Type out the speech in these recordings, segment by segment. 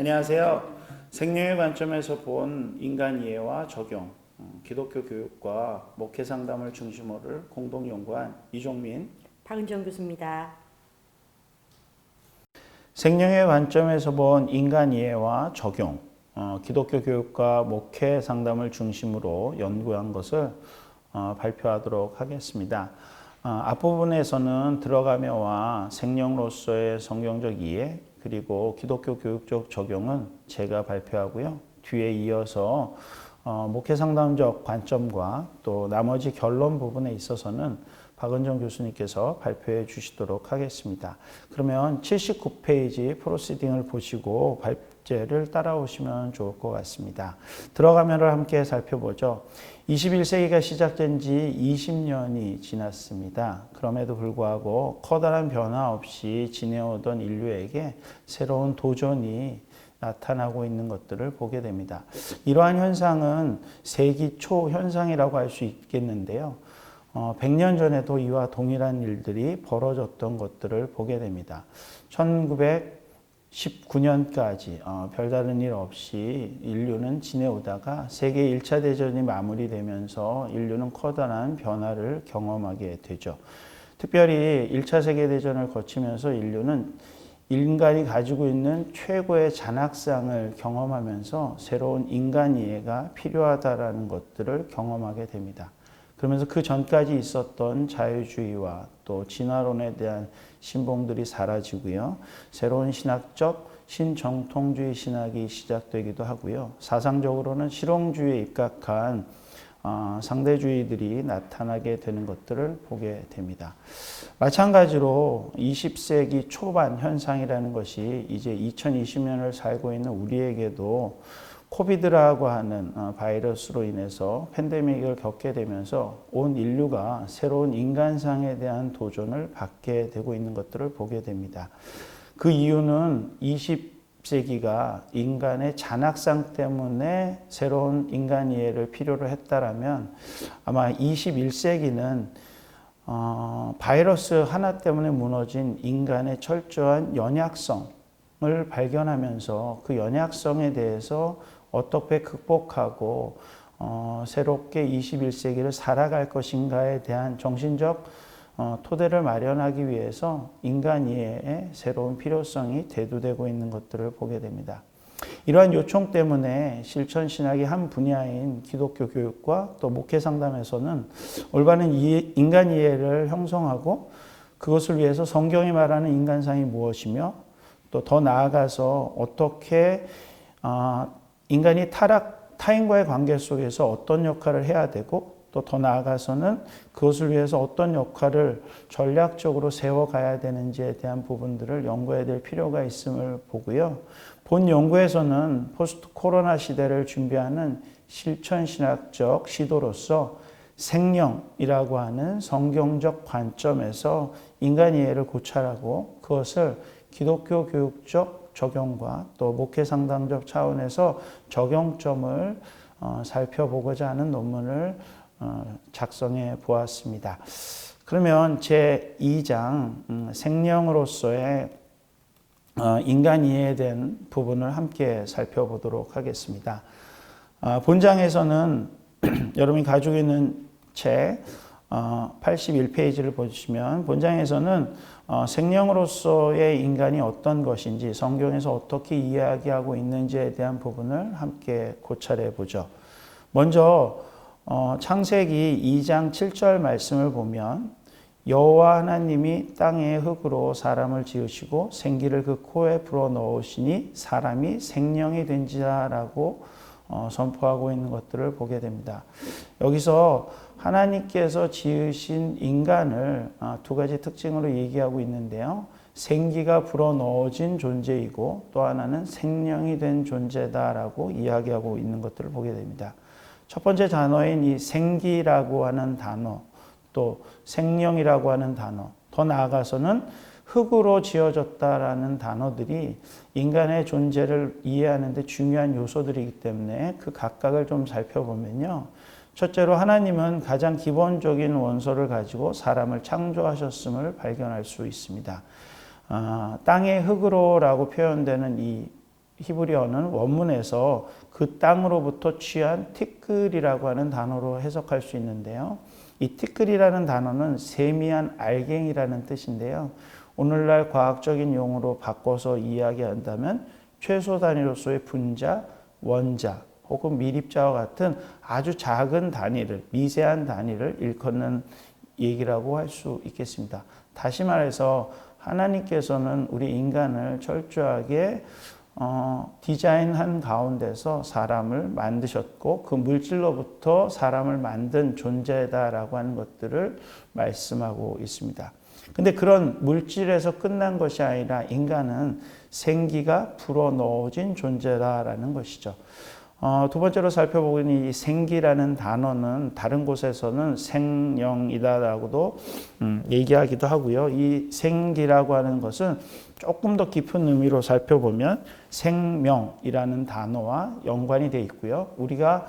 안녕하세요. 생명의 관점에서 본 인간 이해와 적용, 기독교 교육과 목회 상담을 중심으로 공동 연구한 이종민, 박은정 교수입니다. 생명의 관점에서 본 인간 이해와 적용, 기독교 교육과 목회 상담을 중심으로 연구한 것을 발표하도록 하겠습니다. 앞부분에서는 들어가며와 생명으로서의 성경적 이해, 그리고 기독교 교육적 적용은 제가 발표하고요. 뒤에 이어서 목회 상담적 관점과 또 나머지 결론 부분에 있어서는 박은정 교수님께서 발표해 주시도록 하겠습니다. 그러면 79페이지 프로시딩을 보시고 발제를 따라오시면 좋을 것 같습니다. 들어가면을 함께 살펴보죠. 21세기가 시작된 지 20년이 지났습니다. 그럼에도 불구하고 커다란 변화 없이 지내오던 인류에게 새로운 도전이 나타나고 있는 것들을 보게 됩니다. 이러한 현상은 세기 초 현상이라고 할 수 있겠는데요. 100년 전에도 이와 동일한 일들이 벌어졌던 것들을 보게 됩니다. 1919년까지 별다른 일 없이 인류는 지내오다가 세계 1차 대전이 마무리되면서 인류는 커다란 변화를 경험하게 되죠. 특별히 1차 세계대전을 거치면서 인류는 인간이 가지고 있는 최고의 잔악상을 경험하면서 새로운 인간 이해가 필요하다라는 것들을 경험하게 됩니다. 그러면서 그 전까지 있었던 자유주의와 또 진화론에 대한 신봉들이 사라지고요. 새로운 신학적 신정통주의 신학이 시작되기도 하고요. 사상적으로는 실용주의에 입각한 상대주의들이 나타나게 되는 것들을 보게 됩니다. 마찬가지로 20세기 초반 현상이라는 것이 이제 2020년을 살고 있는 우리에게도 코비드라고 하는 바이러스로 인해서 팬데믹을 겪게 되면서 온 인류가 새로운 인간상에 대한 도전을 받게 되고 있는 것들을 보게 됩니다. 그 이유는 20세기가 인간의 잔악상 때문에 새로운 인간 이해를 필요로 했다라면 아마 21세기는 바이러스 하나 때문에 무너진 인간의 철저한 연약성을 발견하면서 그 연약성에 대해서 어떻게 극복하고 새롭게 21세기를 살아갈 것인가에 대한 정신적 토대를 마련하기 위해서 인간 이해의 새로운 필요성이 대두되고 있는 것들을 보게 됩니다. 이러한 요청 때문에 실천신학의 한 분야인 기독교 교육과 또 목회 상담에서는 올바른 인간 이해를 형성하고 그것을 위해서 성경이 말하는 인간상이 무엇이며 또 더 나아가서 어떻게 인간이 타인과의 관계 속에서 어떤 역할을 해야 되고 또 더 나아가서는 그것을 위해서 어떤 역할을 전략적으로 세워가야 되는지에 대한 부분들을 연구해야 될 필요가 있음을 보고요. 본 연구에서는 포스트 코로나 시대를 준비하는 실천신학적 시도로서 생명이라고 하는 성경적 관점에서 인간 이해를 고찰하고 그것을 기독교 교육적 적용과 또 목회 상담적 차원에서 적용점을 살펴보고자 하는 논문을 작성해 보았습니다. 그러면 제2장 생명으로서의 인간 이해에 대한 부분을 함께 살펴보도록 하겠습니다. 본장에서는 여러분이 가지고 있는 책 81페이지를 보시면 본장에서는 생명으로서의 인간이 어떤 것인지 성경에서 어떻게 이야기하고 있는지에 대한 부분을 함께 고찰해 보죠. 먼저 창세기 2장 7절 말씀을 보면 여호와 하나님이 땅의 흙으로 사람을 지으시고 생기를 그 코에 불어넣으시니 사람이 생명이 된지라라고 선포하고 있는 것들을 보게 됩니다. 여기서 하나님께서 지으신 인간을 두 가지 특징으로 얘기하고 있는데요. 생기가 불어넣어진 존재이고 또 하나는 생명이 된 존재다라고 이야기하고 있는 것들을 보게 됩니다. 첫 번째 단어인 이 생기라고 하는 단어, 또 생명이라고 하는 단어, 더 나아가서는 흙으로 지어졌다라는 단어들이 인간의 존재를 이해하는 데 중요한 요소들이기 때문에 그 각각을 좀 살펴보면요. 첫째로 하나님은 가장 기본적인 원소를 가지고 사람을 창조하셨음을 발견할 수 있습니다. 땅의 흙으로라고 표현되는 이 히브리어는 원문에서 그 땅으로부터 취한 티끌이라고 하는 단어로 해석할 수 있는데요. 이 티끌이라는 단어는 세미한 알갱이라는 뜻인데요. 오늘날 과학적인 용어로 바꿔서 이야기한다면 최소 단위로서의 분자, 원자 혹은 미립자와 같은 아주 작은 단위를, 미세한 단위를 일컫는 얘기라고 할 수 있겠습니다. 다시 말해서 하나님께서는 우리 인간을 철저하게 디자인한 가운데서 사람을 만드셨고 그 물질로부터 사람을 만든 존재다라고 하는 것들을 말씀하고 있습니다. 근데 그런 물질에서 끝난 것이 아니라 인간은 생기가 불어넣어진 존재다라는 것이죠. 두 번째로 살펴보니 이 생기라는 단어는 다른 곳에서는 생명이다라고도 얘기하기도 하고요. 이 생기라고 하는 것은 조금 더 깊은 의미로 살펴보면 생명이라는 단어와 연관이 되어 있고요. 우리가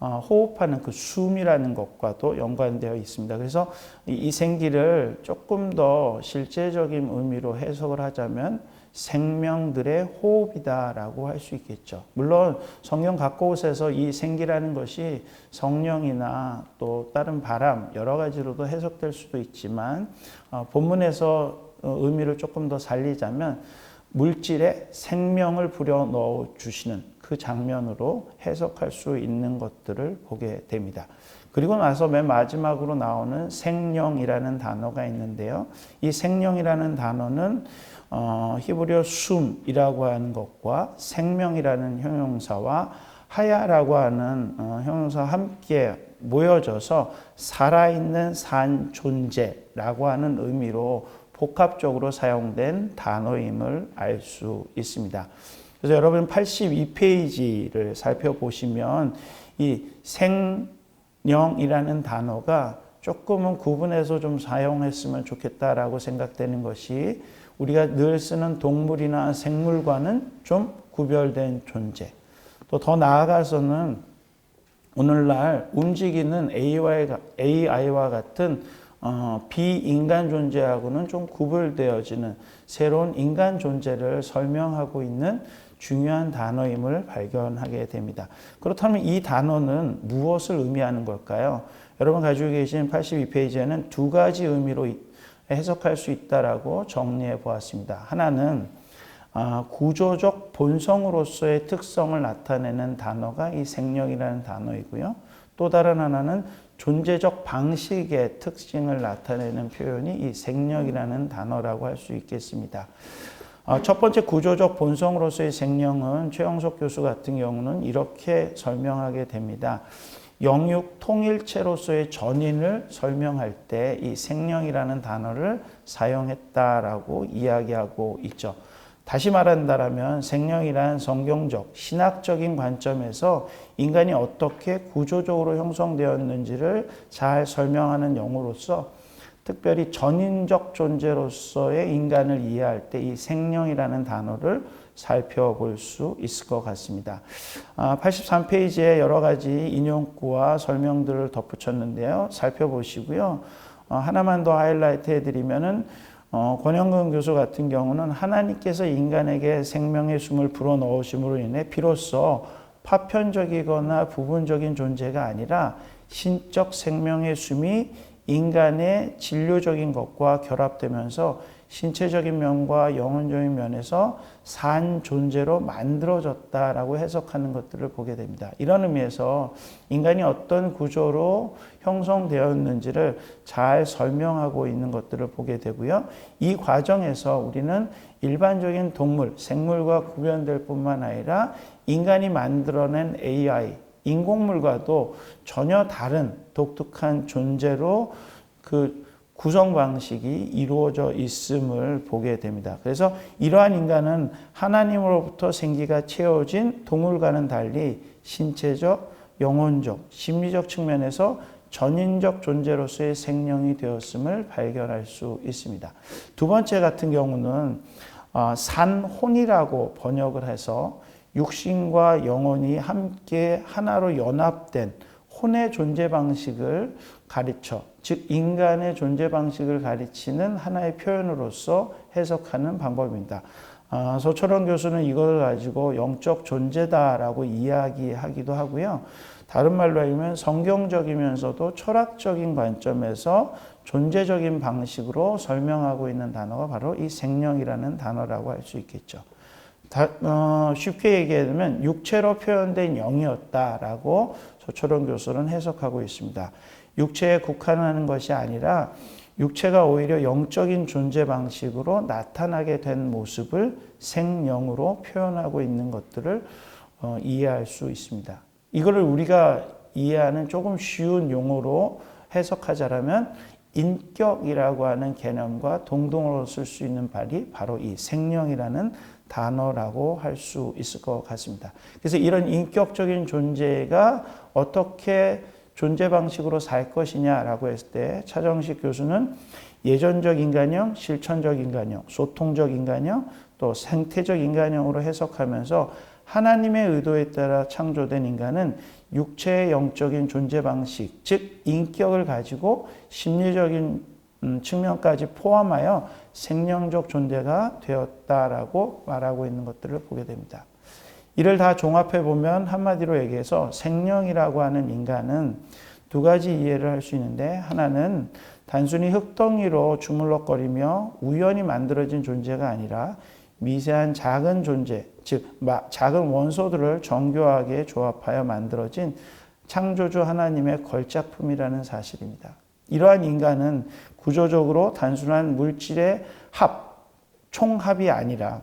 호흡하는 그 숨이라는 것과도 연관되어 있습니다. 그래서 이 생기를 조금 더 실제적인 의미로 해석을 하자면 생명들의 호흡이다라고 할 수 있겠죠. 물론 성경 각 곳에서 이 생기라는 것이 성령이나 또 다른 바람 여러 가지로도 해석될 수도 있지만 본문에서 의미를 조금 더 살리자면 물질에 생명을 불어넣어 주시는 그 장면으로 해석할 수 있는 것들을 보게 됩니다. 그리고 나서 맨 마지막으로 나오는 생령이라는 단어가 있는데요. 이 생령이라는 단어는 히브리어 숨이라고 하는 것과 생명이라는 형용사와 하야라고 하는 형용사와 함께 모여져서 살아있는 산 존재라고 하는 의미로 복합적으로 사용된 단어임을 알 수 있습니다. 그래서 여러분 82페이지를 살펴보시면 이 생령이라는 단어가 조금은 구분해서 좀 사용했으면 좋겠다라고 생각되는 것이 우리가 늘 쓰는 동물이나 생물과는 좀 구별된 존재. 또 더 나아가서는 오늘날 움직이는 AI와 같은 비인간 존재하고는 좀 구별되어지는 새로운 인간 존재를 설명하고 있는 중요한 단어임을 발견하게 됩니다. 그렇다면 이 단어는 무엇을 의미하는 걸까요? 여러분 가지고 계신 82페이지에는 두 가지 의미로 해석할 수 있다라고 정리해 보았습니다. 하나는 구조적 본성으로서의 특성을 나타내는 단어가 이 생명이라는 단어이고요. 또 다른 하나는 존재적 방식의 특징을 나타내는 표현이 이 생명이라는 단어라고 할 수 있겠습니다. 첫 번째 구조적 본성으로서의 생명은 최영석 교수 같은 경우는 이렇게 설명하게 됩니다. 영육 통일체로서의 전인을 설명할 때 이 생명이라는 단어를 사용했다라고 이야기하고 있죠. 다시 말한다면 생명이란 성경적, 신학적인 관점에서 인간이 어떻게 구조적으로 형성되었는지를 잘 설명하는 용어로서 특별히 전인적 존재로서의 인간을 이해할 때 이 생명이라는 단어를 살펴볼 수 있을 것 같습니다. 83페이지에 여러 가지 인용구와 설명들을 덧붙였는데요. 살펴보시고요. 하나만 더 하이라이트 해드리면은 권영근 교수 같은 경우는 하나님께서 인간에게 생명의 숨을 불어넣으심으로 인해 비로소 파편적이거나 부분적인 존재가 아니라 신적 생명의 숨이 인간의 진료적인 것과 결합되면서 신체적인 면과 영혼적인 면에서 산 존재로 만들어졌다라고 해석하는 것들을 보게 됩니다. 이런 의미에서 인간이 어떤 구조로 형성되었는지를 잘 설명하고 있는 것들을 보게 되고요. 이 과정에서 우리는 일반적인 동물, 생물과 구별될 뿐만 아니라 인간이 만들어낸 AI, 인공물과도 전혀 다른 독특한 존재로 그 구성 방식이 이루어져 있음을 보게 됩니다. 그래서 이러한 인간은 하나님으로부터 생기가 채워진 동물과는 달리 신체적, 영혼적, 심리적 측면에서 전인적 존재로서의 생명이 되었음을 발견할 수 있습니다. 두 번째 같은 경우는 산혼이라고 번역을 해서 육신과 영혼이 함께 하나로 연합된 혼의 존재 방식을 가르쳐, 즉 인간의 존재 방식을 가르치는 하나의 표현으로서 해석하는 방법입니다. 소철원 교수는 이걸 가지고 영적 존재다라고 이야기하기도 하고요. 다른 말로 하면 성경적이면서도 철학적인 관점에서 존재적인 방식으로 설명하고 있는 단어가 바로 이 생명이라는 단어라고 할 수 있겠죠. 쉽게 얘기하면 육체로 표현된 영이었다라고 소철원 교수는 해석하고 있습니다. 육체에 국한하는 것이 아니라 육체가 오히려 영적인 존재 방식으로 나타나게 된 모습을 생명으로 표현하고 있는 것들을 이해할 수 있습니다. 이거를 우리가 이해하는 조금 쉬운 용어로 해석하자면 인격이라고 하는 개념과 동등으로 쓸 수 있는 말이 바로 이 생명이라는 단어라고 할 수 있을 것 같습니다. 그래서 이런 인격적인 존재가 어떻게 존재 방식으로 살 것이냐라고 했을 때 차정식 교수는 예전적 인간형, 실천적 인간형, 소통적 인간형, 또 생태적 인간형으로 해석하면서 하나님의 의도에 따라 창조된 인간은 육체의 영적인 존재 방식, 즉 인격을 가지고 심리적인 측면까지 포함하여 생명적 존재가 되었다라고 말하고 있는 것들을 보게 됩니다. 이를 다 종합해 보면 한마디로 얘기해서 생명이라고 하는 인간은 두 가지 이해를 할 수 있는데, 하나는 단순히 흙덩이로 주물럭거리며 우연히 만들어진 존재가 아니라 미세한 작은 존재, 즉 작은 원소들을 정교하게 조합하여 만들어진 창조주 하나님의 걸작품이라는 사실입니다. 이러한 인간은 구조적으로 단순한 물질의 총합이 아니라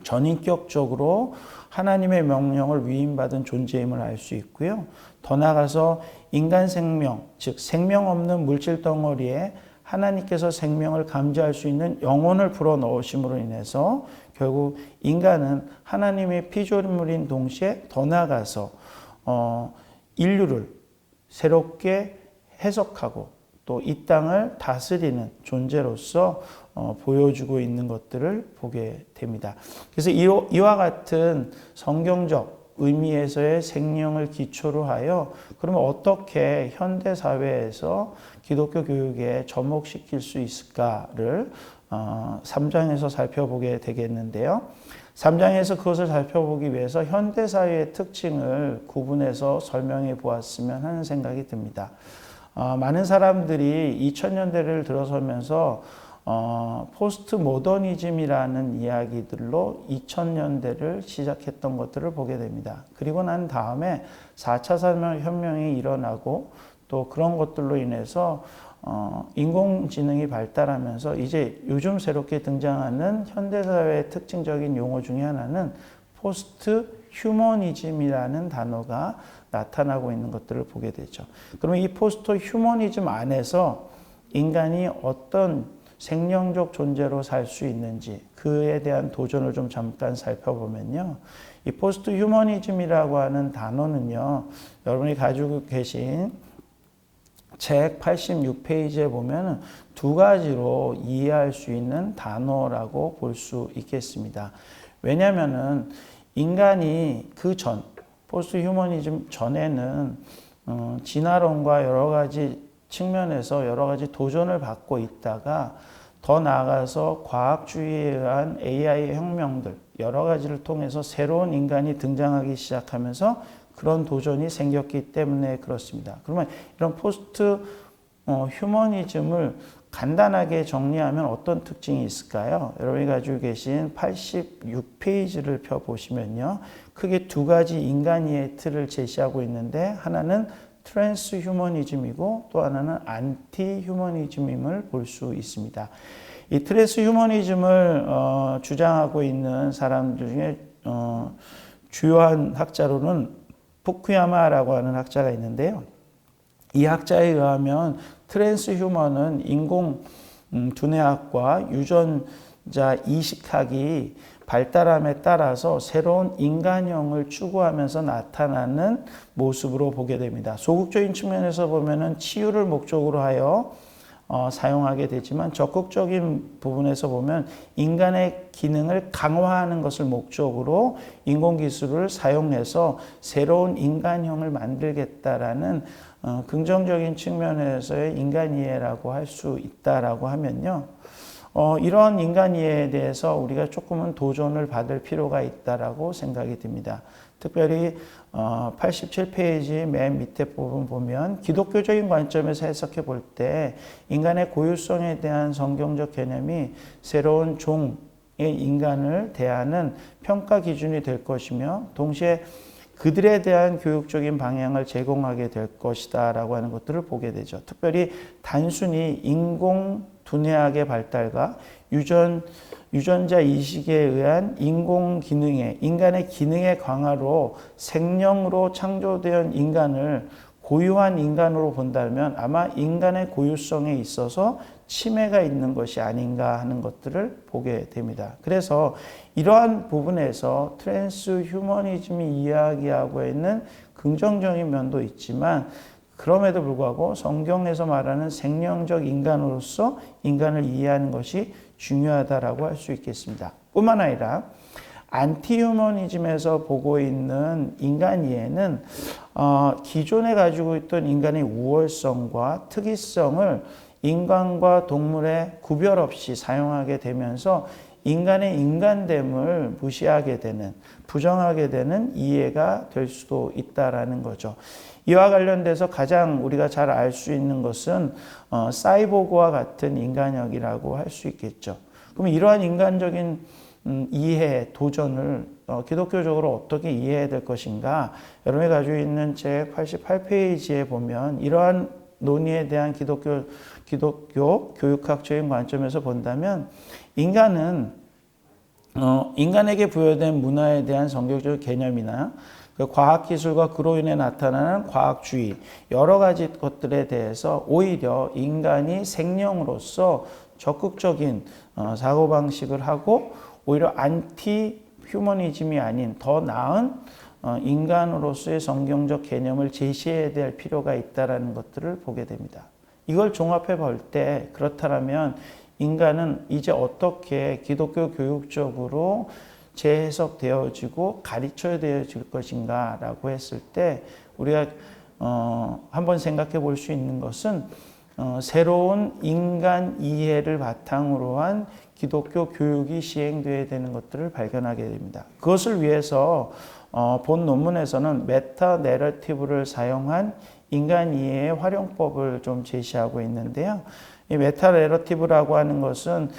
전인격적으로 하나님의 명령을 위임받은 존재임을 알 수 있고요. 더 나아가서 인간 생명, 즉 생명 없는 물질 덩어리에 하나님께서 생명을 감지할 수 있는 영혼을 불어넣으심으로 인해서 결국 인간은 하나님의 피조물인 동시에 더 나아가서 인류를 새롭게 해석하고 또 이 땅을 다스리는 존재로서 보여주고 있는 것들을 보게 됩니다. 그래서 이와 같은 성경적 의미에서의 생명을 기초로 하여 그러면 어떻게 현대 사회에서 기독교 교육에 접목시킬 수 있을까를 3장에서 살펴보게 되겠는데요. 3장에서 그것을 살펴보기 위해서 현대 사회의 특징을 구분해서 설명해 보았으면 하는 생각이 듭니다. 많은 사람들이 2000년대를 들어서면서 포스트 모더니즘이라는 이야기들로 2000년대를 시작했던 것들을 보게 됩니다. 그리고 난 다음에 4차 산업혁명이 일어나고 또 그런 것들로 인해서 인공지능이 발달하면서 이제 요즘 새롭게 등장하는 현대사회의 특징적인 용어 중에 하나는 포스트 휴머니즘이라는 단어가 나타나고 있는 것들을 보게 되죠. 그러면 이 포스트 휴머니즘 안에서 인간이 어떤 생명적 존재로 살 수 있는지 그에 대한 도전을 좀 잠깐 살펴보면요. 이 포스트 휴머니즘이라고 하는 단어는요. 여러분이 가지고 계신 책 86페이지에 보면 두 가지로 이해할 수 있는 단어라고 볼 수 있겠습니다. 왜냐하면은 인간이 포스트 휴머니즘 전에는 진화론과 여러 가지 측면에서 여러 가지 도전을 받고 있다가 더 나아가서 과학주의에 의한 AI 혁명들 여러 가지를 통해서 새로운 인간이 등장하기 시작하면서 그런 도전이 생겼기 때문에 그렇습니다. 그러면 이런 포스트 휴머니즘을 간단하게 정리하면 어떤 특징이 있을까요? 여러분이 가지고 계신 86페이지를 펴보시면요. 크게 두 가지 인간이의 틀을 제시하고 있는데 하나는 트랜스 휴머니즘이고 또 하나는 안티 휴머니즘임을 볼 수 있습니다. 이 트랜스 휴머니즘을 주장하고 있는 사람들 중에 주요한 학자로는 푸쿠야마라고 하는 학자가 있는데요. 이 학자에 의하면 트랜스 휴먼은 인공 두뇌학과 유전자 이식학이 발달함에 따라서 새로운 인간형을 추구하면서 나타나는 모습으로 보게 됩니다. 소극적인 측면에서 보면은 치유를 목적으로 하여 사용하게 되지만 적극적인 부분에서 보면 인간의 기능을 강화하는 것을 목적으로 인공기술을 사용해서 새로운 인간형을 만들겠다라는 긍정적인 측면에서의 인간이해라고 할 수 있다라고 하면요. 이런 인간 이해에 대해서 우리가 조금은 도전을 받을 필요가 있다라고 생각이 듭니다. 특별히 87페이지 맨 밑에 부분 보면 기독교적인 관점에서 해석해 볼 때 인간의 고유성에 대한 성경적 개념이 새로운 종의 인간을 대하는 평가 기준이 될 것이며 동시에 그들에 대한 교육적인 방향을 제공하게 될 것이다 라고 하는 것들을 보게 되죠. 특별히 단순히 인공 두뇌학의 발달과 유전자 이식에 의한 인간의 기능의 강화로 생령으로 창조된 인간을 고유한 인간으로 본다면 아마 인간의 고유성에 있어서 침해가 있는 것이 아닌가 하는 것들을 보게 됩니다. 그래서 이러한 부분에서 트랜스 휴머니즘이 이야기하고 있는 긍정적인 면도 있지만 그럼에도 불구하고 성경에서 말하는 생명적 인간으로서 인간을 이해하는 것이 중요하다라고 할 수 있겠습니다. 뿐만 아니라 안티휴머니즘에서 보고 있는 인간 이해는 기존에 가지고 있던 인간의 우월성과 특이성을 인간과 동물의 구별 없이 사용하게 되면서 인간의 인간됨을 무시하게 되는, 부정하게 되는 이해가 될 수도 있다라는 거죠. 이와 관련돼서 가장 우리가 잘 알 수 있는 것은 사이보그와 같은 인간형이라고 할 수 있겠죠. 그럼 이러한 인간적인 이해, 도전을 기독교적으로 어떻게 이해해야 될 것인가? 여러분이 가지고 있는 책 88페이지에 보면 이러한 논의에 대한 기독교 교육학적인 관점에서 본다면 인간은 인간에게 부여된 문화에 대한 성경적 개념이나 그 과학기술과 그로 인해 나타나는 과학주의 여러 가지 것들에 대해서 오히려 인간이 생명으로서 적극적인 사고방식을 하고 오히려 안티 휴머니즘이 아닌 더 나은 인간으로서의 성경적 개념을 제시해야 될 필요가 있다는 것들을 보게 됩니다. 이걸 종합해 볼 때 그렇다면 인간은 이제 어떻게 기독교 교육적으로 재해석되어지고 가르쳐야 되어질 것인가 라고 했을 때 우리가 한번 생각해 볼 수 있는 것은 새로운 인간 이해를 바탕으로 한 기독교 교육이 시행되어야 되는 것들을 발견하게 됩니다. 그것을 위해서 본 논문에서는 메타 내러티브를 사용한 인간 이해의 활용법을 좀 제시하고 있는데요. 이 메타 내러티브라고 하는 것은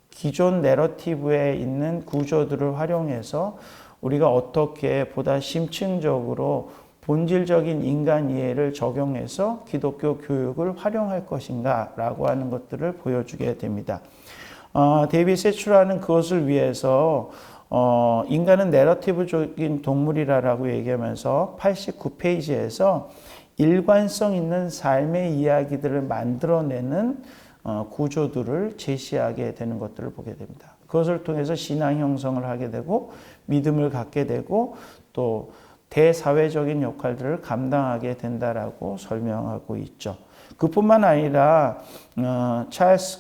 기존 내러티브에 있는 구조들을 활용해서 우리가 어떻게 보다 심층적으로 본질적인 인간 이해를 적용해서 기독교 교육을 활용할 것인가 라고 하는 것들을 보여주게 됩니다. 데이비드 세츄라는 그것을 위해서 인간은 내러티브적인 동물이라고 얘기하면서 89페이지에서 일관성 있는 삶의 이야기들을 만들어내는 구조들을 제시하게 되는 것들을 보게 됩니다. 그것을 통해서 신앙 형성을 하게 되고 믿음을 갖게 되고 또 대사회적인 역할들을 감당하게 된다라고 설명하고 있죠. 그뿐만 아니라 찰스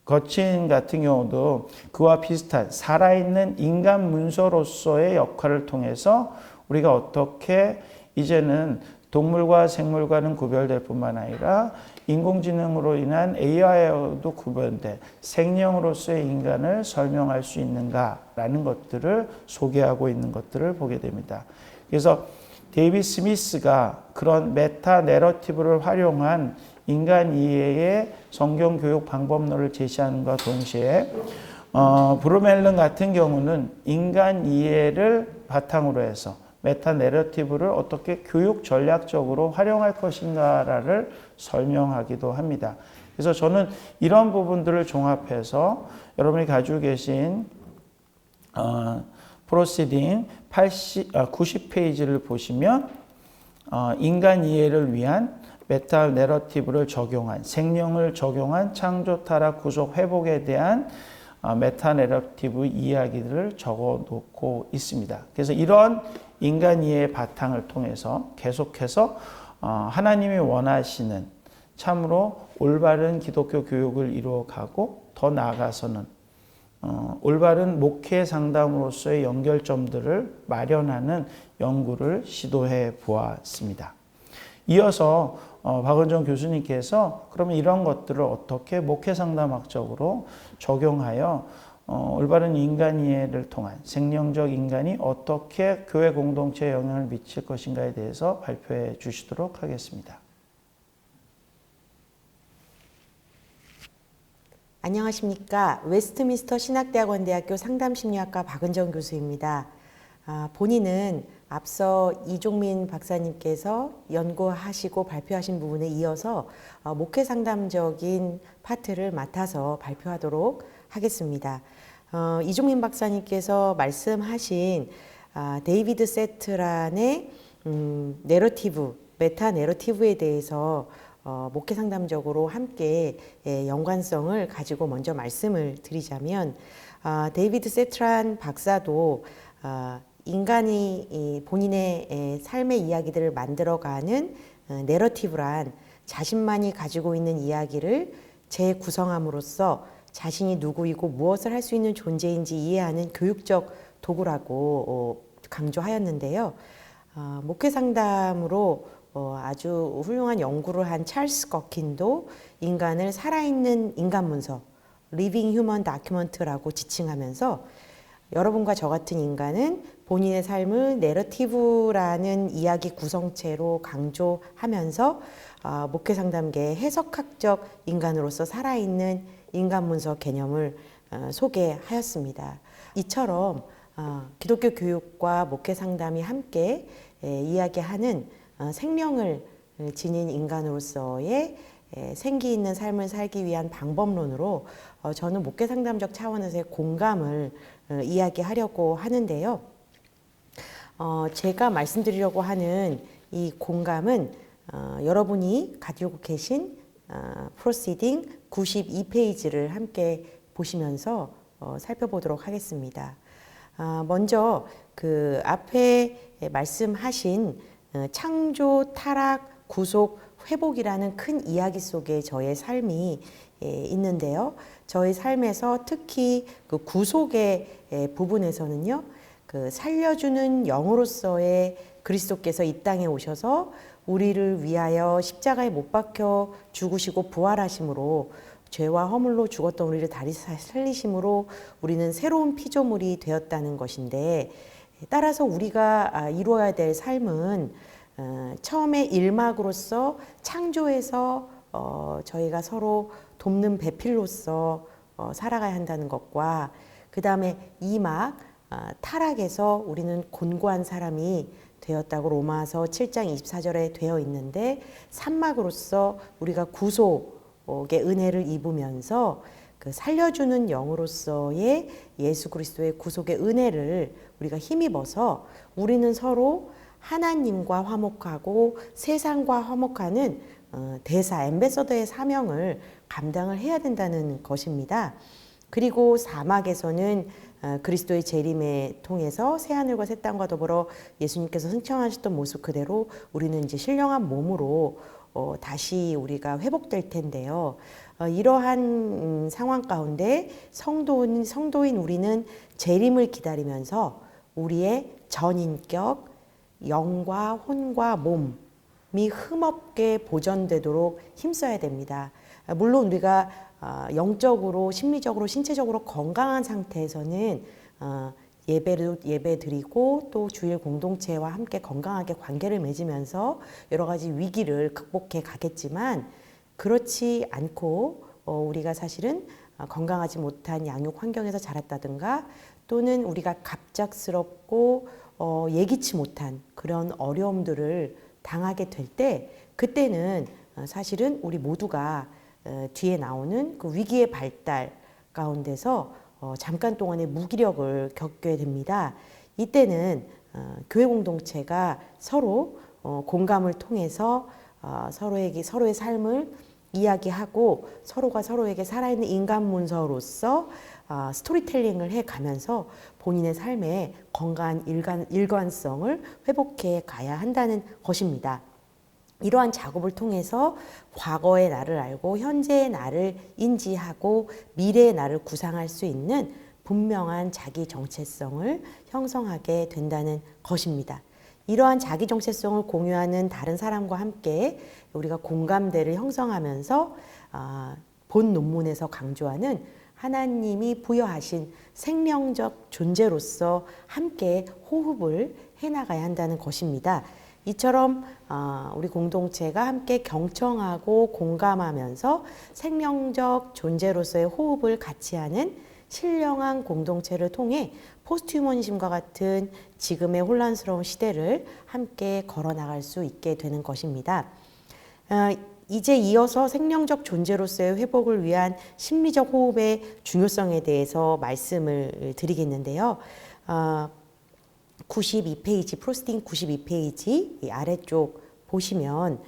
거친 같은 경우도 그와 비슷한 살아있는 인간 문서로서의 역할을 통해서 우리가 어떻게 이제는 동물과 생물과는 구별될 뿐만 아니라 인공지능으로 인한 AI와도 구별된 생명으로서의 인간을 설명할 수 있는가라는 것들을 소개하고 있는 것들을 보게 됩니다. 그래서 데이비드 스미스가 그런 메타 내러티브를 활용한 인간 이해의 성경 교육 방법론을 제시하는과 동시에 브루멜른 같은 경우는 인간 이해를 바탕으로 해서 메타 내러티브를 어떻게 교육 전략적으로 활용할 것인가를 설명하기도 합니다. 그래서 저는 이런 부분들을 종합해서 여러분이 가지고 계신 프로시딩 90페이지를 보시면 인간 이해를 위한 메타 내러티브를 적용한 생명을 적용한 창조, 타락, 구속, 회복에 대한 메타 내러티브 이야기들을 적어 놓고 있습니다. 그래서 이런 인간 이해의 바탕을 통해서 계속해서 하나님이 원하시는 참으로 올바른 기독교 교육을 이루어가고 더 나아가서는 올바른 목회 상담으로서의 연결점들을 마련하는 연구를 시도해 보았습니다. 이어서 박은정 교수님께서 그러면 이런 것들을 어떻게 목회 상담학적으로 적용하여 올바른 인간 이해를 통한 생명적 인간이 어떻게 교회 공동체에 영향을 미칠 것인가에 대해서 발표해 주시도록 하겠습니다. 안녕하십니까. 웨스트민스터 신학대학원대학교 상담심리학과 박은정 교수입니다. 본인은 앞서 이종민 박사님께서 연구하시고 발표하신 부분에 이어서 목회 상담적인 파트를 맡아서 발표하도록 하겠습니다. 이종민 박사님께서 말씀하신 데이비드 세트란의 내러티브, 메타 내러티브에 대해서 목회 상담적으로 함께 연관성을 가지고 먼저 말씀을 드리자면 데이비드 세트란 박사도 인간이 본인의 삶의 이야기들을 만들어가는 내러티브란 자신만이 가지고 있는 이야기를 재구성함으로써 자신이 누구이고 무엇을 할 수 있는 존재인지 이해하는 교육적 도구라고 강조하였는데요. 목회 상담으로 아주 훌륭한 연구를 한 찰스 거킨도 인간을 살아있는 인간 문서, Living Human Document라고 지칭하면서 여러분과 저 같은 인간은 본인의 삶을 내러티브라는 이야기 구성체로 강조하면서 목회 상담계의 해석학적 인간으로서 살아있는 인간 문서 개념을 소개하였습니다. 이처럼 기독교 교육과 목회 상담이 함께 이야기하는 생명을 지닌 인간으로서의 생기 있는 삶을 살기 위한 방법론으로 저는 목회 상담적 차원에서의 공감을 이야기하려고 하는데요. 제가 말씀드리려고 하는 이 공감은 여러분이 가지고 계신 프로시딩 92페이지를 함께 보시면서 살펴보도록 하겠습니다. 먼저 그 앞에 말씀하신 창조, 타락, 구속, 회복이라는 큰 이야기 속에 저의 삶이 있는데요. 저의 삶에서 특히 그 구속의 부분에서는요, 그 살려주는 영으로서의 그리스도께서 이 땅에 오셔서 우리를 위하여 십자가에 못 박혀 죽으시고 부활하심으로 죄와 허물로 죽었던 우리를 다시 살리심으로 우리는 새로운 피조물이 되었다는 것인데, 따라서 우리가 이루어야 될 삶은 처음에 일막으로서 창조에서 저희가 서로 돕는 배필로서 살아가야 한다는 것과, 그 다음에 2막 타락에서 우리는 곤고한 사람이 되었다고 로마서 7장 24절에 되어 있는데, 3막으로서 우리가 구속의 은혜를 입으면서 그 살려주는 영으로서의 예수 그리스도의 구속의 은혜를 우리가 힘입어서 우리는 서로 하나님과 화목하고 세상과 화목하는 대사, 앰베서더의 사명을 감당을 해야 된다는 것입니다. 그리고 사막에서는 그리스도의 재림에 통해서 새하늘과 새 땅과 더불어 예수님께서 승천하셨던 모습 그대로 우리는 이제 신령한 몸으로 다시 우리가 회복될 텐데요. 이러한 상황 가운데 성도인 우리는 재림을 기다리면서 우리의 전인격, 영과 혼과 몸이 흠없게 보존되도록 힘써야 됩니다. 물론 우리가 영적으로, 심리적으로, 신체적으로 건강한 상태에서는 예배 드리고 또 주일 공동체와 함께 건강하게 관계를 맺으면서 여러 가지 위기를 극복해 가겠지만, 그렇지 않고 우리가 사실은 건강하지 못한 양육 환경에서 자랐다든가, 또는 우리가 갑작스럽고 예기치 못한 그런 어려움들을 당하게 될 때, 그때는 사실은 우리 모두가 뒤에 나오는 그 위기의 발달 가운데서 잠깐 동안의 무기력을 겪게 됩니다. 이때는 교회 공동체가 서로 공감을 통해서 서로의 삶을 이야기하고 서로가 서로에게 살아있는 인간 문서로서 스토리텔링을 해가면서 본인의 삶의 건강한 일관성을 회복해 가야 한다는 것입니다. 이러한 작업을 통해서 과거의 나를 알고 현재의 나를 인지하고 미래의 나를 구상할 수 있는 분명한 자기 정체성을 형성하게 된다는 것입니다. 이러한 자기 정체성을 공유하는 다른 사람과 함께 우리가 공감대를 형성하면서 본 논문에서 강조하는 하나님이 부여하신 생명적 존재로서 함께 호흡을 해나가야 한다는 것입니다. 이처럼 우리 공동체가 함께 경청하고 공감하면서 생명적 존재로서의 호흡을 같이 하는 신령한 공동체를 통해 포스트 휴머니즘과 같은 지금의 혼란스러운 시대를 함께 걸어나갈 수 있게 되는 것입니다. 이제 이어서 생명적 존재로서의 회복을 위한 심리적 호흡의 중요성에 대해서 말씀을 드리겠는데요. 92페이지, 프로스팅 92페이지 이 아래쪽 보시면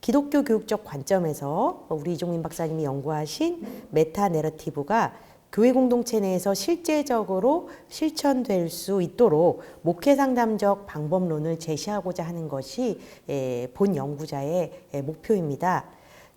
기독교 교육적 관점에서 우리 이종민 박사님이 연구하신 메타 내러티브가 교회 공동체 내에서 실제적으로 실천될 수 있도록 목회 상담적 방법론을 제시하고자 하는 것이 본 연구자의 목표입니다.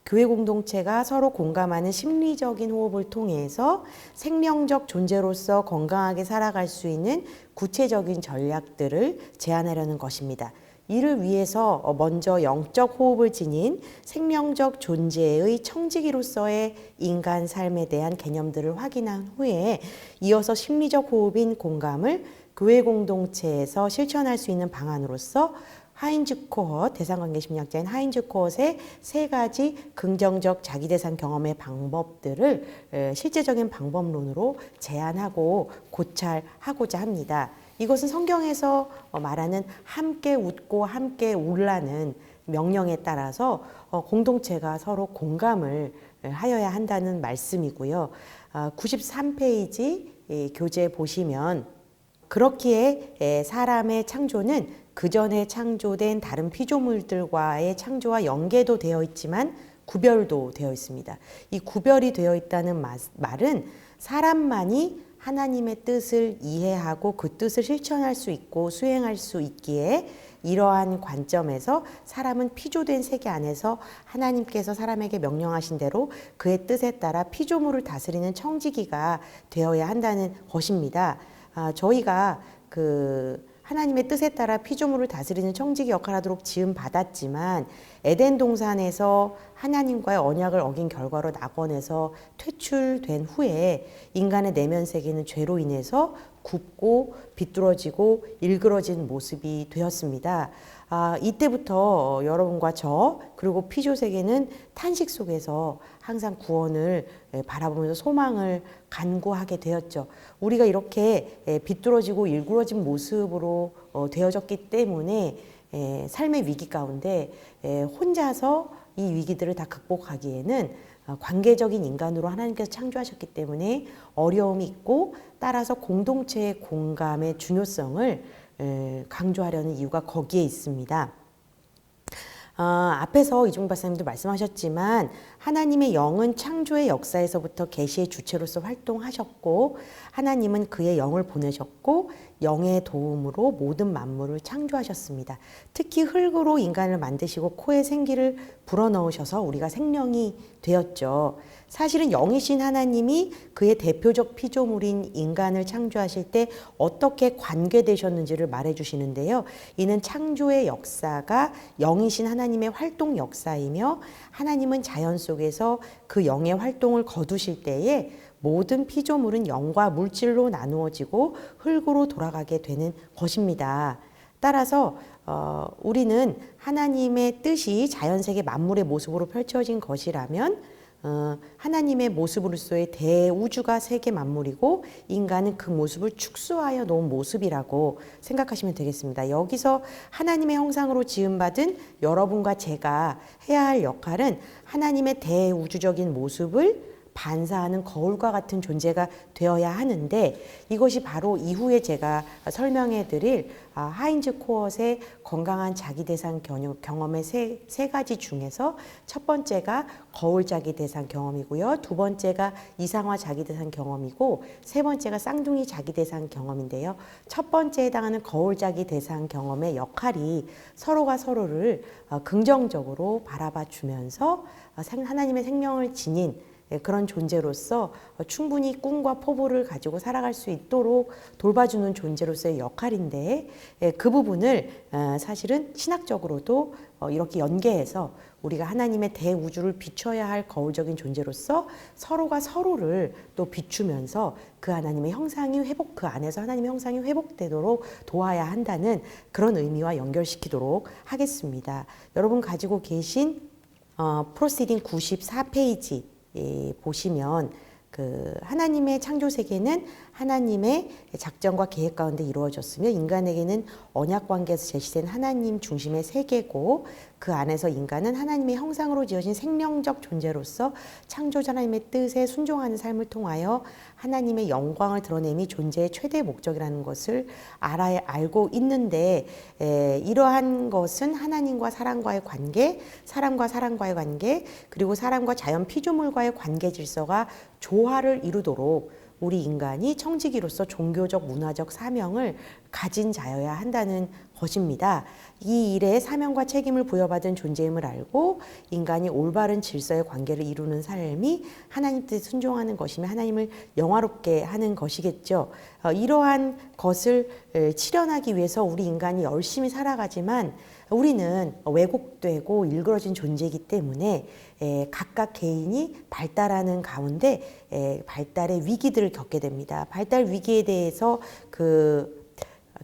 교회 공동체가 서로 공감하는 심리적인 호흡을 통해서 생명적 존재로서 건강하게 살아갈 수 있는 구체적인 전략들을 제안하려는 것입니다. 이를 위해서 먼저 영적 호흡을 지닌 생명적 존재의 청지기로서의 인간 삶에 대한 개념들을 확인한 후에 이어서 심리적 호흡인 공감을 교회 공동체에서 실천할 수 있는 방안으로서 하인즈 코헛, 대상관계 심리학자인 하인즈 코헛의 3가지 긍정적 자기대상 경험의 방법들을 실제적인 방법론으로 제안하고 고찰하고자 합니다. 이것은 성경에서 말하는 함께 웃고 함께 울라는 명령에 따라서 공동체가 서로 공감을 하여야 한다는 말씀이고요. 93페이지 교재 보시면 그렇기에 사람의 창조는 그 전에 창조된 다른 피조물들과의 창조와 연계도 되어 있지만 구별도 되어 있습니다. 이 구별이 되어 있다는 말은 사람만이 하나님의 뜻을 이해하고 그 뜻을 실천할 수 있고 수행할 수 있기에 이러한 관점에서 사람은 피조된 세계 안에서 하나님께서 사람에게 명령하신 대로 그의 뜻에 따라 피조물을 다스리는 청지기가 되어야 한다는 것입니다. 저희가 하나님의 뜻에 따라 피조물을 다스리는 청지기 역할을 하도록 지음 받았지만 에덴 동산에서 하나님과의 언약을 어긴 결과로 낙원에서 퇴출된 후에 인간의 내면 세계는 죄로 인해서 굽고 비뚤어지고 일그러진 모습이 되었습니다. 이때부터 여러분과 저 그리고 피조 세계는 탄식 속에서 항상 구원을 바라보면서 소망을 간구하게 되었죠. 우리가 이렇게 비뚤어지고 일그러진 모습으로 되어졌기 때문에 삶의 위기 가운데 혼자서 이 위기들을 다 극복하기에는 관계적인 인간으로 하나님께서 창조하셨기 때문에 어려움이 있고 따라서 공동체의 공감의 중요성을 강조하려는 이유가 거기에 있습니다. 앞에서 이종민 박사님도 말씀하셨지만 하나님의 영은 창조의 역사에서부터 계시의 주체로서 활동하셨고 하나님은 그의 영을 보내셨고 영의 도움으로 모든 만물을 창조하셨습니다. 특히 흙으로 인간을 만드시고 코에 생기를 불어넣으셔서 우리가 생명이 되었죠. 사실은 영이신 하나님이 그의 대표적 피조물인 인간을 창조하실 때 어떻게 관계되셨는지를 말해주시는데요. 이는 창조의 역사가 영이신 하나님의 활동 역사이며 하나님은 자연 속에서 그 영의 활동을 거두실 때에 모든 피조물은 영과 물질로 나누어지고 흙으로 돌아가게 되는 것입니다. 따라서 우리는 하나님의 뜻이 자연세계 만물의 모습으로 펼쳐진 것이라면 하나님의 모습으로서의 대우주가 세계 만물이고 인간은 그 모습을 축소하여 놓은 모습이라고 생각하시면 되겠습니다. 여기서 하나님의 형상으로 지음받은 여러분과 제가 해야 할 역할은 하나님의 대우주적인 모습을 반사하는 거울과 같은 존재가 되어야 하는데 이것이 바로 이후에 제가 설명해 드릴 하인즈 코헛의 건강한 자기대상 경험의 세 가지 중에서 첫 번째가 거울 자기대상 경험이고요. 두 번째가 이상화 자기대상 경험이고 세 번째가 쌍둥이 자기대상 경험인데요. 첫 번째에 해당하는 거울 자기대상 경험의 역할이 서로가 서로를 긍정적으로 바라봐 주면서 하나님의 생명을 지닌 그런 존재로서 충분히 꿈과 포부를 가지고 살아갈 수 있도록 돌봐주는 존재로서의 역할인데 그 부분을 사실은 신학적으로도 이렇게 연계해서 우리가 하나님의 대우주를 비춰야 할 거울적인 존재로서 서로가 서로를 또 비추면서 그 하나님의 형상이 그 안에서 하나님의 형상이 회복되도록 도와야 한다는 그런 의미와 연결시키도록 하겠습니다. 여러분 가지고 계신 프로시딩 94페이지 보시면 그 하나님의 창조 세계는 하나님의 작정과 계획 가운데 이루어졌으며 인간에게는 언약 관계에서 제시된 하나님 중심의 세계고 그 안에서 인간은 하나님의 형상으로 지어진 생명적 존재로서 창조자 하나님의 뜻에 순종하는 삶을 통하여 하나님의 영광을 드러냄이 존재의 최대 목적이라는 것을 알고 있는데 이러한 것은 하나님과 사람과의 관계, 사람과 사람과의 관계, 그리고 사람과 자연 피조물과의 관계 질서가 조화를 이루도록 우리 인간이 청지기로서 종교적 문화적 사명을 가진 자여야 한다는 것입니다. 이 일에 사명과 책임을 부여받은 존재임을 알고 인간이 올바른 질서의 관계를 이루는 삶이 하나님 뜻에 순종하는 것이며 하나님을 영화롭게 하는 것이겠죠. 이러한 것을 실현하기 위해서 우리 인간이 열심히 살아가지만 우리는 왜곡되고 일그러진 존재이기 때문에 각각 개인이 발달하는 가운데 발달의 위기들을 겪게 됩니다. 발달 위기에 대해서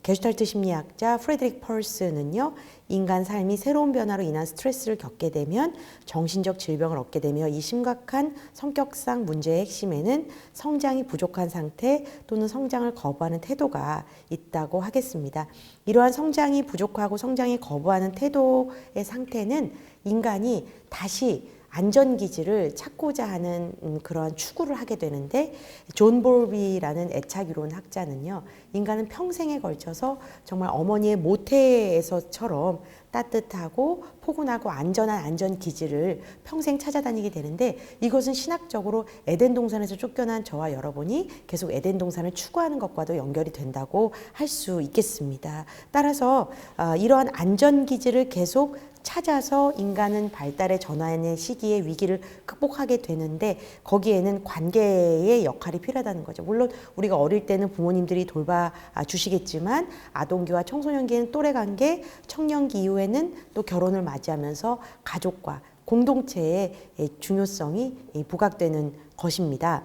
게슈탈트 심리학자 프레드릭 펄스는요, 인간 삶이 새로운 변화로 인한 스트레스를 겪게 되면 정신적 질병을 얻게 되며 이 심각한 성격상 문제의 핵심에는 성장이 부족한 상태 또는 성장을 거부하는 태도가 있다고 하겠습니다. 이러한 성장이 부족하고 성장이 거부하는 태도의 상태는 인간이 다시 안전기지를 찾고자 하는 그러한 추구를 하게 되는데 존 볼비라는 애착이론 학자는요. 인간은 평생에 걸쳐서 정말 어머니의 모태에서처럼 따뜻하고 포근하고 안전한 안전기지를 평생 찾아다니게 되는데 이것은 신학적으로 에덴 동산에서 쫓겨난 저와 여러분이 계속 에덴 동산을 추구하는 것과도 연결이 된다고 할 수 있겠습니다. 따라서 이러한 안전기지를 계속 찾아서 인간은 발달의 전환의 시기에 위기를 극복하게 되는데 거기에는 관계의 역할이 필요하다는 거죠. 물론 우리가 어릴 때는 부모님들이 돌봐 주시겠지만 아동기와 청소년기에는 또래관계, 청년기 이후에는 또 결혼을 맞이하면서 가족과 공동체의 중요성이 부각되는 것입니다.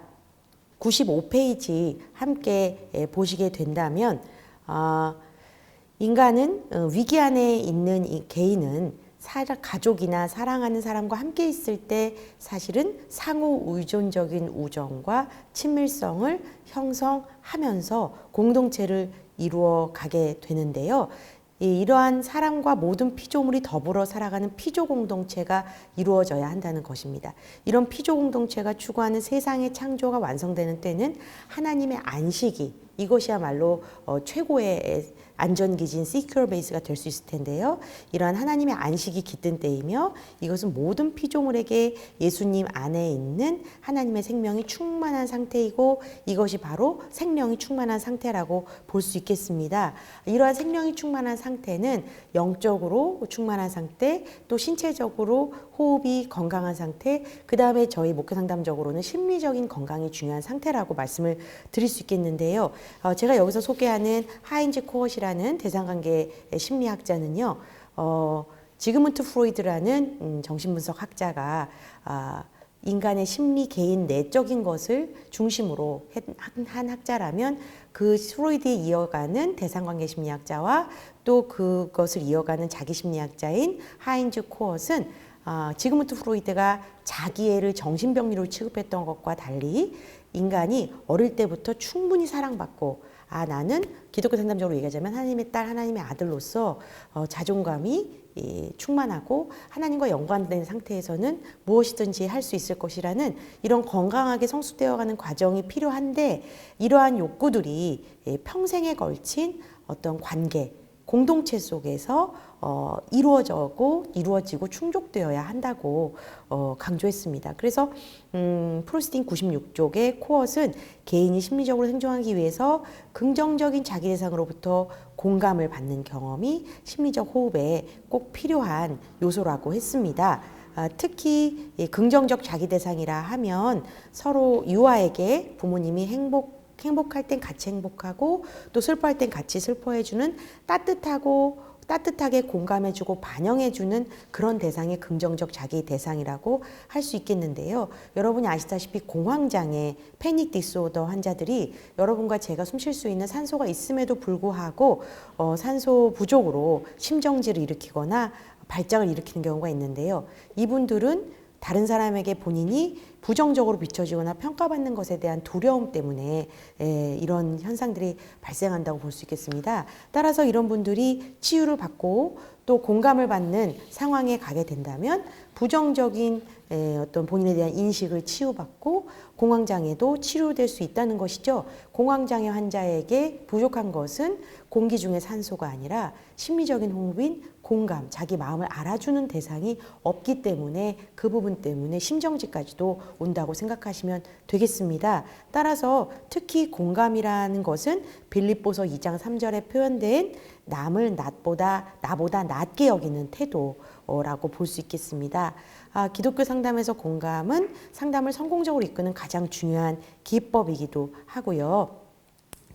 95페이지 함께 보시게 된다면 인간은 위기 안에 있는 이 개인은 가족이나 사랑하는 사람과 함께 있을 때 사실은 상호 의존적인 우정과 친밀성을 형성하면서 공동체를 이루어 가게 되는데요. 이러한 사람과 모든 피조물이 더불어 살아가는 피조 공동체가 이루어져야 한다는 것입니다. 이런 피조 공동체가 추구하는 세상의 창조가 완성되는 때는 하나님의 안식이 이것이야말로 최고의 안전기지인 Secure Base가 될 수 있을 텐데요. 이러한 하나님의 안식이 깃든 때이며 이것은 모든 피조물에게 예수님 안에 있는 하나님의 생명이 충만한 상태이고 이것이 바로 생명이 충만한 상태라고 볼 수 있겠습니다. 이러한 생명이 충만한 상태는 영적으로 충만한 상태, 또 신체적으로 호흡이 건강한 상태, 그 다음에 저희 목회 상담적으로는 심리적인 건강이 중요한 상태라고 말씀을 드릴 수 있겠는데요. 제가 여기서 소개하는 하인즈 코엇이라는 대상관계 심리학자는요, 지그문트 프로이드라는 정신분석 학자가 인간의 심리, 개인, 내적인 것을 중심으로 한 학자라면 그 프로이드에 이어가는 대상관계 심리학자와 또 그것을 이어가는 자기 심리학자인 하인즈 코엇은 지그문트 프로이드가 자기애를 정신병리로 취급했던 것과 달리 인간이 어릴 때부터 충분히 사랑받고 나는 기독교 상담적으로 얘기하자면 하나님의 딸, 하나님의 아들로서 자존감이 충만하고 하나님과 연관된 상태에서는 무엇이든지 할 수 있을 것이라는 이런 건강하게 성숙되어가는 과정이 필요한데 이러한 욕구들이 평생에 걸친 어떤 관계, 공동체 속에서 이루어지고 충족되어야 한다고 강조했습니다. 그래서 프로스팅 96쪽의 코엇은 개인이 심리적으로 생존하기 위해서 긍정적인 자기 대상으로부터 공감을 받는 경험이 심리적 호흡에 꼭 필요한 요소라고 했습니다. 특히 이 긍정적 자기 대상이라 하면 서로 유아에게 부모님이 행복할 땐 같이 행복하고 또 슬퍼할 땐 같이 슬퍼해주는 따뜻하게 공감해주고 반영해주는 그런 대상이 긍정적 자기 대상이라고 할 수 있겠는데요. 여러분이 아시다시피 공황장애, 패닉 디스오더 환자들이 여러분과 제가 숨 쉴 수 있는 산소가 있음에도 불구하고 산소 부족으로 심정지를 일으키거나 발작을 일으키는 경우가 있는데요. 이분들은 다른 사람에게 본인이 부정적으로 비춰지거나 평가받는 것에 대한 두려움 때문에 이런 현상들이 발생한다고 볼 수 있겠습니다. 따라서 이런 분들이 치유를 받고 또 공감을 받는 상황에 가게 된다면 부정적인 어떤 본인에 대한 인식을 치유받고 공황장애도 치료될 수 있다는 것이죠. 공황장애 환자에게 부족한 것은 공기 중의 산소가 아니라 심리적인 호흡인 공감, 자기 마음을 알아주는 대상이 없기 때문에 그 부분 때문에 심정지까지도 온다고 생각하시면 되겠습니다. 따라서 특히 공감이라는 것은 빌립보서 2장 3절에 표현된 남을 나보다 낮게 여기는 태도라고 볼 수 있겠습니다. 기독교 상담에서 공감은 상담을 성공적으로 이끄는 가장 중요한 기법이기도 하고요.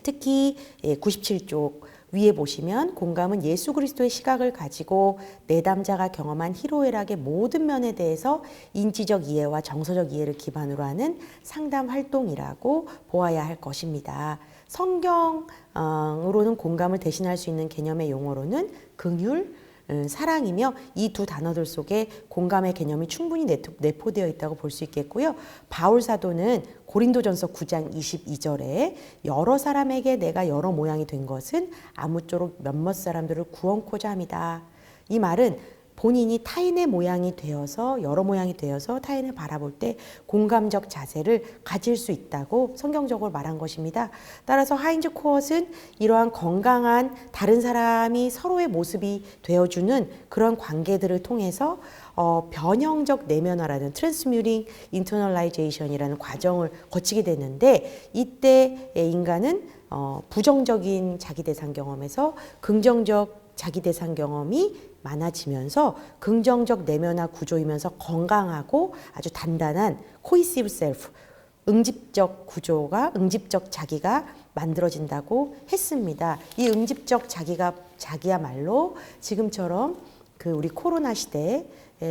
특히 97쪽 위에 보시면 공감은 예수 그리스도의 시각을 가지고 내담자가 경험한 희로애락의 모든 면에 대해서 인지적 이해와 정서적 이해를 기반으로 하는 상담 활동이라고 보아야 할 것입니다. 성경으로는 공감을 대신할 수 있는 개념의 용어로는 긍휼, 사랑이며 이 두 단어들 속에 공감의 개념이 충분히 내포되어 있다고 볼 수 있겠고요. 바울 사도는 고린도전서 9장 22절에 여러 사람에게 내가 여러 모양이 된 것은 아무쪼록 몇몇 사람들을 구원코자 함이다. 이 말은 본인이 타인의 모양이 되어서 여러 모양이 되어서 타인을 바라볼 때 공감적 자세를 가질 수 있다고 성경적으로 말한 것입니다. 따라서 하인즈 코엇은 이러한 건강한 다른 사람이 서로의 모습이 되어주는 그런 관계들을 통해서 변형적 내면화라는 트랜스뮤팅 인터널라이제이션이라는 과정을 거치게 되는데 이때 인간은 부정적인 자기 대상 경험에서 긍정적 자기 대상 경험이 많아지면서 긍정적 내면화 구조이면서 건강하고 아주 단단한 코이시브 셀프, 응집적 구조가 응집적 자기가 만들어진다고 했습니다. 이 응집적 자기야말로 지금처럼 우리 코로나 시대에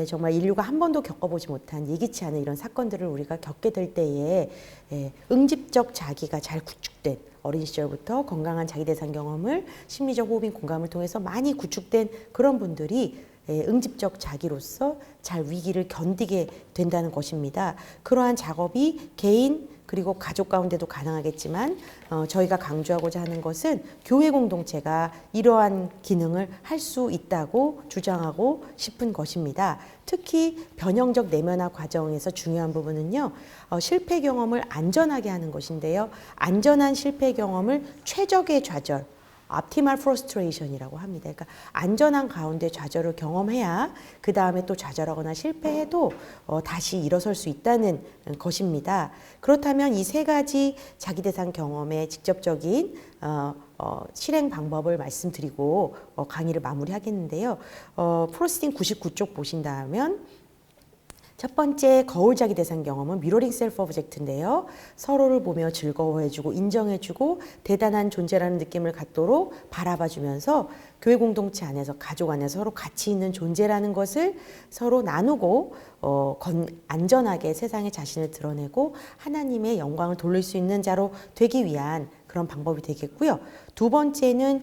정말 인류가 한 번도 겪어보지 못한 예기치 않은 이런 사건들을 우리가 겪게 될 때에 응집적 자기가 잘 구축된 어린 시절부터 건강한 자기 대상 경험을 심리적 호흡인 공감을 통해서 많이 구축된 그런 분들이 응집적 자기로서 잘 위기를 견디게 된다는 것입니다. 그러한 작업이 개인 그리고 가족 가운데도 가능하겠지만 저희가 강조하고자 하는 것은 교회 공동체가 이러한 기능을 할 수 있다고 주장하고 싶은 것입니다. 특히 변형적 내면화 과정에서 중요한 부분은요. 실패 경험을 안전하게 하는 것인데요. 안전한 실패 경험을 최적의 좌절, optimal frustration이라고 합니다. 그러니까 안전한 가운데 좌절을 경험해야 그 다음에 또 좌절하거나 실패해도 다시 일어설 수 있다는 것입니다. 그렇다면 이 세 가지 자기 대상 경험의 직접적인 실행 방법을 말씀드리고 강의를 마무리하겠는데요. 프로스팅 99쪽 보신다면 첫 번째 거울 자기 대상 경험은 미러링 셀프 오브젝트인데요. 서로를 보며 즐거워해주고 인정해주고 대단한 존재라는 느낌을 갖도록 바라봐주면서 교회 공동체 안에서 가족 안에서 서로 가치 있는 존재라는 것을 서로 나누고 안전하게 세상에 자신을 드러내고 하나님의 영광을 돌릴 수 있는 자로 되기 위한 그런 방법이 되겠고요. 두 번째는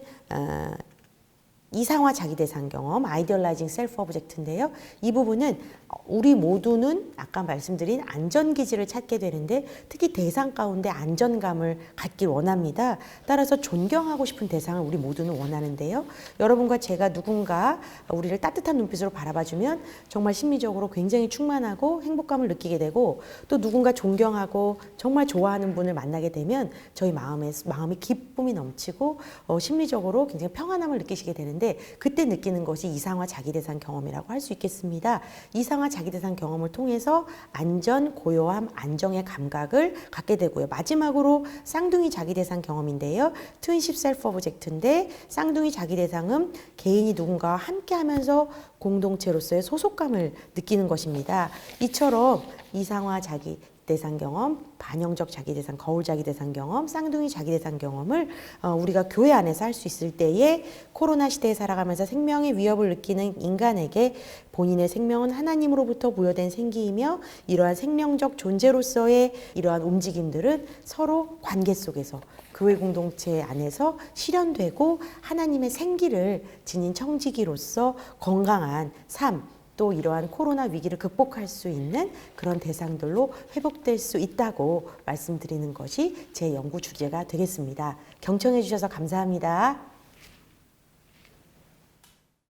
이상화 자기 대상 경험, 아이디얼라이징 셀프 오브젝트인데요. 이 부분은 우리 모두는 아까 말씀드린 안전기지를 찾게 되는데 특히 대상 가운데 안전감을 갖길 원합니다. 따라서 존경하고 싶은 대상을 우리 모두는 원하는데요. 여러분과 제가 누군가 우리를 따뜻한 눈빛으로 바라봐주면 정말 심리적으로 굉장히 충만하고 행복감을 느끼게 되고 또 누군가 존경하고 정말 좋아하는 분을 만나게 되면 저희 마음에 기쁨이 넘치고 심리적으로 굉장히 평안함을 느끼시게 되는데 그때 느끼는 것이 이상화 자기 대상 경험이라고 할 수 있겠습니다. 이상화 자기 대상 경험을 통해서 안전, 고요함, 안정의 감각을 갖게 되고요. 마지막으로 쌍둥이 자기 대상 경험인데요. 트윈십 셀프 오브젝트인데 쌍둥이 자기 대상은 개인이 누군가와 함께 하면서 공동체로서의 소속감을 느끼는 것입니다. 이처럼 이상화 자기 대상 경험, 반영적 자기 대상, 거울 자기 대상 경험, 쌍둥이 자기 대상 경험을 우리가 교회 안에서 할 수 있을 때에 코로나 시대에 살아가면서 생명의 위협을 느끼는 인간에게 본인의 생명은 하나님으로부터 부여된 생기이며 이러한 생명적 존재로서의 이러한 움직임들은 서로 관계 속에서 교회 공동체 안에서 실현되고 하나님의 생기를 지닌 청지기로서 건강한 삶, 또 이러한 코로나 위기를 극복할 수 있는 그런 대상들로 회복될 수 있다고 말씀드리는 것이 제 연구 주제가 되겠습니다. 경청해 주셔서 감사합니다.